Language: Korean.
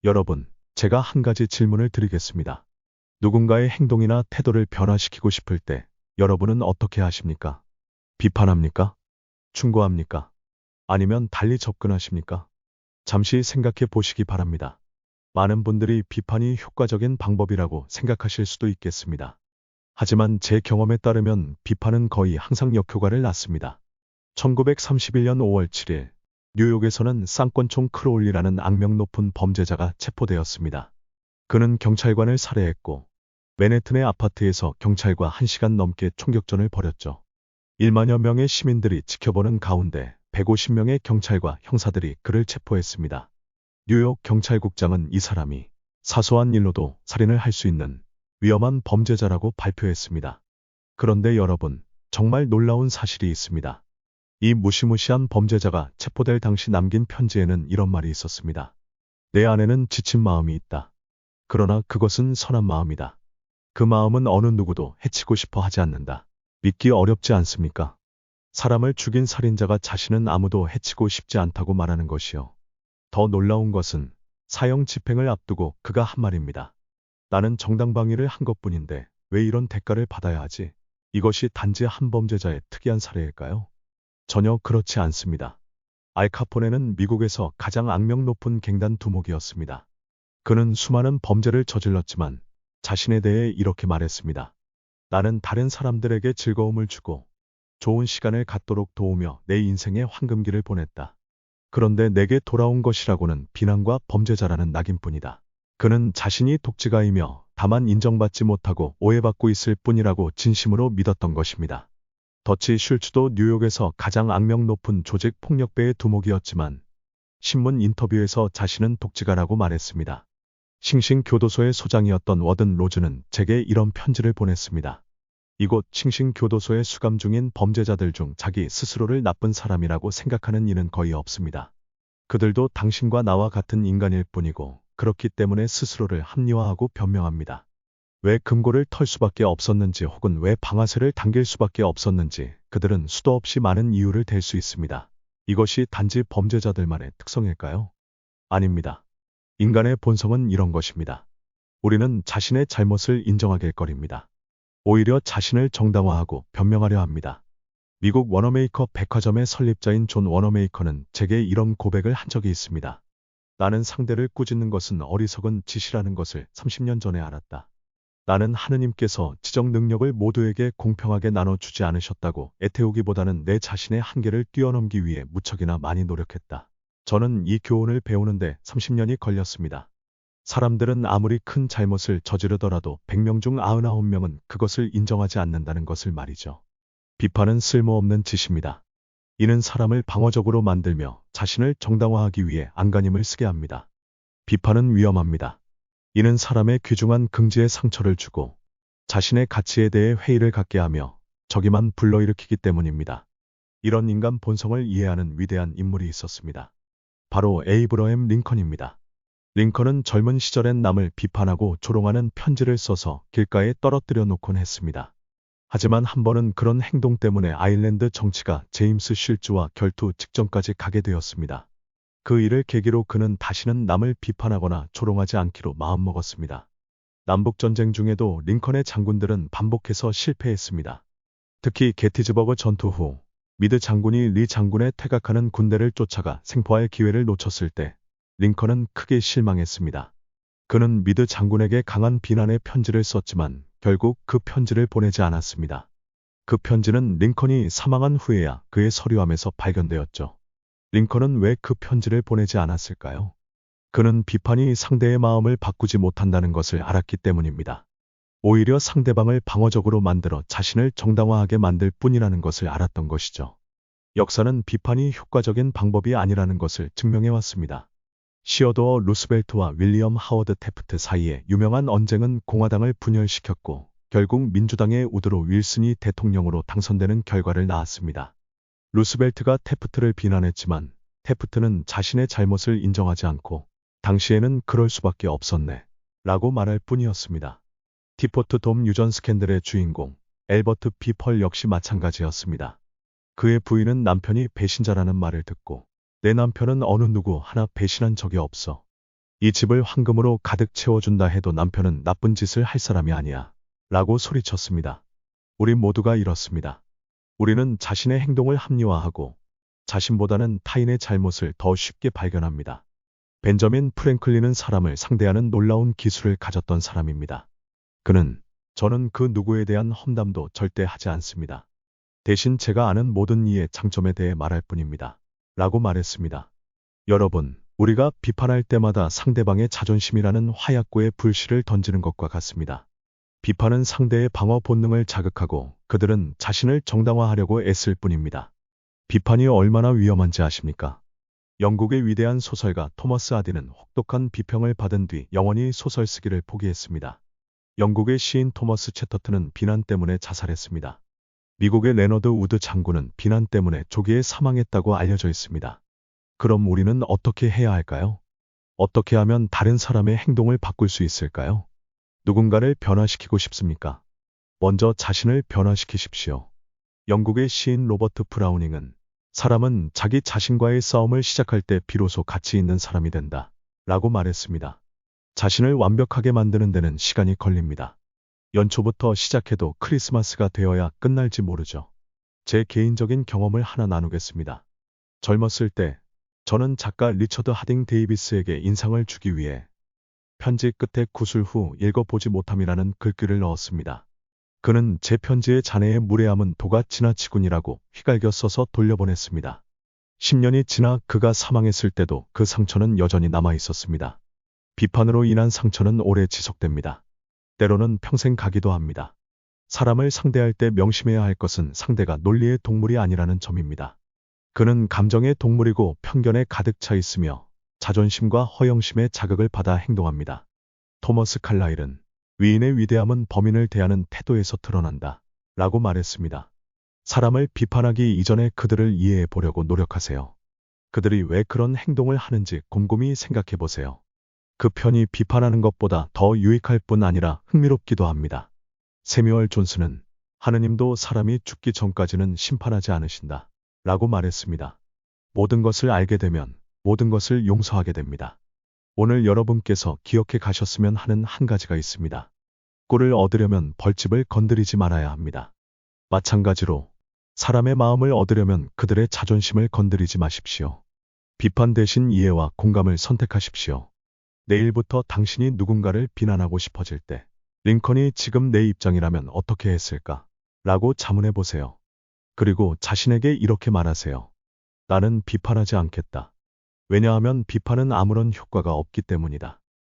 여러분, 제가 한 가지 질문을 드리겠습니다. 누군가의 행동이나 태도를 변화시키고 싶을 때 여러분은 어떻게 하십니까? 비판합니까? 충고합니까? 아니면 달리 접근하십니까? 잠시 생각해 보시기 바랍니다. 많은 분들이 비판이 효과적인 방법이라고 생각하실 수도 있겠습니다. 하지만 제 경험에 따르면 비판은 거의 항상 역효과를 낳습니다. 1931년 5월 7일, 뉴욕에서는 쌍권총 크로울리라는 악명 높은 범죄자가 체포되었습니다. 그는 경찰관을 살해했고, 맨해튼의 아파트에서 경찰과 1시간 넘게 총격전을 벌였죠. 1만여 명의 시민들이 지켜보는 가운데 150명의 경찰과 형사들이 그를 체포했습니다. 뉴욕 경찰국장은 이 사람이 사소한 일로도 살인을 할 수 있는 위험한 범죄자라고 발표했습니다. 그런데 여러분, 정말 놀라운 사실이 있습니다. 이 무시무시한 범죄자가 체포될 당시 남긴 편지에는 이런 말이 있었습니다. 내 안에는 지친 마음이 있다. 그러나 그것은 선한 마음이다. 그 마음은 어느 누구도 해치고 싶어 하지 않는다. 믿기 어렵지 않습니까? 사람을 죽인 살인자가 자신은 아무도 해치고 싶지 않다고 말하는 것이요. 더 놀라운 것은 사형 집행을 앞두고 그가 한 말입니다. 나는 정당방위를 한 것뿐인데 왜 이런 대가를 받아야 하지? 이것이 단지 한 범죄자의 특이한 사례일까요? 전혀 그렇지 않습니다. 알카포네는 미국에서 가장 악명 높은 갱단 두목이었습니다. 그는 수많은 범죄를 저질렀지만 자신에 대해 이렇게 말했습니다. 나는 다른 사람들에게 즐거움을 주고 좋은 시간을 갖도록 도우며 내 인생의 황금기를 보냈다. 그런데 내게 돌아온 것이라고는 비난과 범죄자라는 낙인뿐이다. 그는 자신이 독재가이며 다만 인정받지 못하고 오해받고 있을 뿐이라고 진심으로 믿었던 것입니다. 더치 슐츠도 뉴욕에서 가장 악명 높은 조직 폭력배의 두목이었지만 신문 인터뷰에서 자신은 독재가라고 말했습니다. 싱싱교도소의 소장이었던 워든 로즈는 제게 이런 편지를 보냈습니다. 이곳 싱싱교도소에 수감 중인 범죄자들 중 자기 스스로를 나쁜 사람이라고 생각하는 이는 거의 없습니다. 그들도 당신과 나와 같은 인간일 뿐이고 그렇기 때문에 스스로를 합리화하고 변명합니다. 왜 금고를 털 수밖에 없었는지 혹은 왜 방아쇠를 당길 수밖에 없었는지 그들은 수도 없이 많은 이유를 댈 수 있습니다. 이것이 단지 범죄자들만의 특성일까요? 아닙니다. 인간의 본성은 이런 것입니다. 우리는 자신의 잘못을 인정하길 거립니다. 오히려 자신을 정당화하고 변명하려 합니다. 미국 워너메이커 백화점의 설립자인 존 워너메이커는 제게 이런 고백을 한 적이 있습니다. 나는 상대를 꾸짖는 것은 어리석은 짓이라는 것을 30년 전에 알았다. 나는 하느님께서 지적 능력을 모두에게 공평하게 나눠주지 않으셨다고 애태우기보다는 내 자신의 한계를 뛰어넘기 위해 무척이나 많이 노력했다. 저는 이 교훈을 배우는데 30년이 걸렸습니다. 사람들은 아무리 큰 잘못을 저지르더라도 100명 중 99명은 그것을 인정하지 않는다는 것을 말이죠. 비판은 쓸모없는 짓입니다. 이는 사람을 방어적으로 만들며 자신을 정당화하기 위해 안간힘을 쓰게 합니다. 비판은 위험합니다. 이는 사람의 귀중한 긍지에 상처를 주고 자신의 가치에 대해 회의를 갖게 하며 저기만 불러일으키기 때문입니다. 이런 인간 본성을 이해하는 위대한 인물이 있었습니다. 바로 에이브러햄 링컨입니다. 링컨은 젊은 시절엔 남을 비판하고 조롱하는 편지를 써서 길가에 떨어뜨려 놓곤 했습니다. 하지만 한 번은 그런 행동 때문에 아일랜드 정치가 제임스 쉴즈와 결투 직전까지 가게 되었습니다. 그 일을 계기로 그는 다시는 남을 비판하거나 조롱하지 않기로 마음먹었습니다. 남북전쟁 중에도 링컨의 장군들은 반복해서 실패했습니다. 특히 게티즈버그 전투 후 미드 장군이 리 장군의 퇴각하는 군대를 쫓아가 생포할 기회를 놓쳤을 때 링컨은 크게 실망했습니다. 그는 미드 장군에게 강한 비난의 편지를 썼지만 결국 그 편지를 보내지 않았습니다. 그 편지는 링컨이 사망한 후에야 그의 서류함에서 발견되었죠. 링컨은 왜 그 편지를 보내지 않았을까요? 그는 비판이 상대의 마음을 바꾸지 못한다는 것을 알았기 때문입니다. 오히려 상대방을 방어적으로 만들어 자신을 정당화하게 만들 뿐이라는 것을 알았던 것이죠. 역사는 비판이 효과적인 방법이 아니라는 것을 증명해왔습니다. 시어도어 루스벨트와 윌리엄 하워드 태프트 사이의 유명한 언쟁은 공화당을 분열시켰고 결국 민주당의 우드로 윌슨이 대통령으로 당선되는 결과를 낳았습니다. 루스벨트가 태프트를 비난했지만 태프트는 자신의 잘못을 인정하지 않고 당시에는 그럴 수밖에 없었네 라고 말할 뿐이었습니다. 티포트 돔 유전 스캔들의 주인공 엘버트 비 펄 역시 마찬가지였습니다. 그의 부인은 남편이 배신자라는 말을 듣고 내 남편은 어느 누구 하나 배신한 적이 없어. 이 집을 황금으로 가득 채워준다 해도 남편은 나쁜 짓을 할 사람이 아니야. 라고 소리쳤습니다. 우리 모두가 이렇습니다. 우리는 자신의 행동을 합리화하고 자신보다는 타인의 잘못을 더 쉽게 발견합니다. 벤저민 프랭클린은 사람을 상대하는 놀라운 기술을 가졌던 사람입니다. 그는 저는 그 누구에 대한 험담도 절대 하지 않습니다. 대신 제가 아는 모든 이의 장점에 대해 말할 뿐입니다. 라고 말했습니다. 여러분, 우리가 비판할 때마다 상대방의 자존심이라는 화약고에 불씨를 던지는 것과 같습니다. 비판은 상대의 방어 본능을 자극하고 그들은 자신을 정당화하려고 애쓸 뿐입니다. 비판이 얼마나 위험한지 아십니까? 영국의 위대한 소설가 토머스 하디는 혹독한 비평을 받은 뒤 영원히 소설 쓰기를 포기했습니다. 영국의 시인 토머스 채터튼은 비난 때문에 자살했습니다. 미국의 레너드 우드 장군은 비난 때문에 조기에 사망했다고 알려져 있습니다. 그럼 우리는 어떻게 해야 할까요? 어떻게 하면 다른 사람의 행동을 바꿀 수 있을까요? 누군가를 변화시키고 싶습니까? 먼저 자신을 변화시키십시오. 영국의 시인 로버트 브라우닝은 사람은 자기 자신과의 싸움을 시작할 때 비로소 가치 있는 사람이 된다. 라고 말했습니다. 자신을 완벽하게 만드는 데는 시간이 걸립니다. 연초부터 시작해도 크리스마스가 되어야 끝날지 모르죠. 제 개인적인 경험을 하나 나누겠습니다. 젊었을 때 저는 작가 리처드 하딩 데이비스에게 인상을 주기 위해 편지 끝에 구술 후 읽어보지 못함이라는 글귀를 넣었습니다. 그는 제 편지에 자네의 무례함은 도가 지나치군이라고 휘갈겨 써서 돌려보냈습니다. 10년이 지나 그가 사망했을 때도 그 상처는 여전히 남아 있었습니다. 비판으로 인한 상처는 오래 지속됩니다. 때로는 평생 가기도 합니다. 사람을 상대할 때 명심해야 할 것은 상대가 논리의 동물이 아니라는 점입니다. 그는 감정의 동물이고 편견에 가득 차 있으며 자존심과 허영심의 자극을 받아 행동합니다. 토머스 칼라일은 위인의 위대함은 범인을 대하는 태도에서 드러난다. 라고 말했습니다. 사람을 비판하기 이전에 그들을 이해해 보려고 노력하세요. 그들이 왜 그런 행동을 하는지 곰곰이 생각해 보세요. 그 편이 비판하는 것보다 더 유익할 뿐 아니라 흥미롭기도 합니다. 세뮤얼 존슨은 하느님도 사람이 죽기 전까지는 심판하지 않으신다. 라고 말했습니다. 모든 것을 알게 되면 모든 것을 용서하게 됩니다. 오늘 여러분께서 기억해 가셨으면 하는 한 가지가 있습니다. 꿀을 얻으려면 벌집을 건드리지 말아야 합니다. 마찬가지로 사람의 마음을 얻으려면 그들의 자존심을 건드리지 마십시오. 비판 대신 이해와 공감을 선택하십시오. 내일부터 당신이 누군가를 비난하고 싶어질 때 링컨이 지금 내 입장이라면 어떻게 했을까? 라고 자문해 보세요. 그리고 자신에게 이렇게 말하세요. 나는 비판하지 않겠다. 왜냐하면 비판은 아무런 효과가 없기 때문이다.